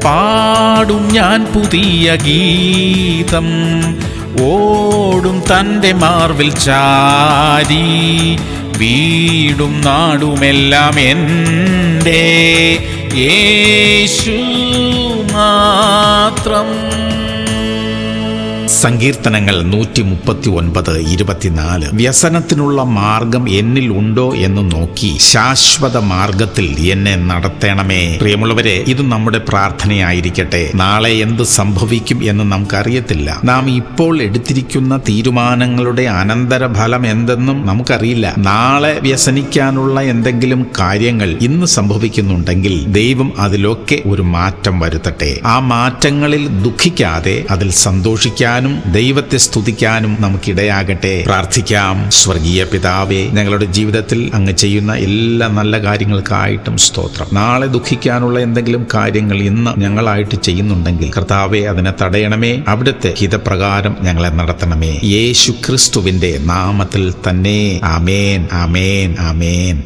പാടും ഞാൻ പുതിയ ഗീതം, ഓടും തൻ്റെ മാർവിൽ ചാരി. വീടും നാടുമെല്ലാം എൻ്റെ യേശു മാത്രം. സങ്കീർത്തനങ്ങൾ 139:24. വ്യസനത്തിനുള്ള മാർഗം എന്നിൽ ഉണ്ടോ എന്ന് നോക്കി ശാശ്വത മാർഗത്തിൽ എന്നെ നടത്തണമേ. പ്രിയമുള്ളവരെ, ഇത് നമ്മുടെ പ്രാർത്ഥനയായിരിക്കട്ടെ. നാളെ എന്ത് സംഭവിക്കും എന്ന് നമുക്കറിയത്തില്ല. നാം ഇപ്പോൾ എടുത്തിരിക്കുന്ന തീരുമാനങ്ങളുടെ അനന്തരഫലം എന്തെന്നും നമുക്കറിയില്ല. നാളെ വ്യസനിക്കാനുള്ള എന്തെങ്കിലും കാര്യങ്ങൾ ഇന്ന് സംഭവിക്കുന്നുണ്ടെങ്കിൽ ദൈവം അതിലൊക്കെ ഒരു മാറ്റം വരുത്തട്ടെ. ആ മാറ്റങ്ങളിൽ ദുഃഖിക്കാതെ അതിൽ സന്തോഷിക്കാനും ദൈവത്തെ സ്തുതിക്കാനും നമുക്കിടയാകട്ടെ. പ്രാർത്ഥിക്കാം. സ്വർഗീയ പിതാവേ, ഞങ്ങളുടെ ജീവിതത്തിൽ അങ്ങ് ചെയ്യുന്ന എല്ലാ നല്ല കാര്യങ്ങൾക്കായിട്ടും സ്തോത്രം. നാളെ ദുഃഖിക്കാനുള്ള എന്തെങ്കിലും കാര്യങ്ങൾ ഇന്ന് ഞങ്ങളായിട്ട് ചെയ്യുന്നുണ്ടെങ്കിൽ കർത്താവേ, അതിനെ തടയണമേ. അവിടുത്തെ ഹിതപ്രകാരം ഞങ്ങളെ നടത്തണമേ. യേശു ക്രിസ്തുവിന്റെ നാമത്തിൽ തന്നെ. ആമേൻ, ആമേൻ, ആമേൻ.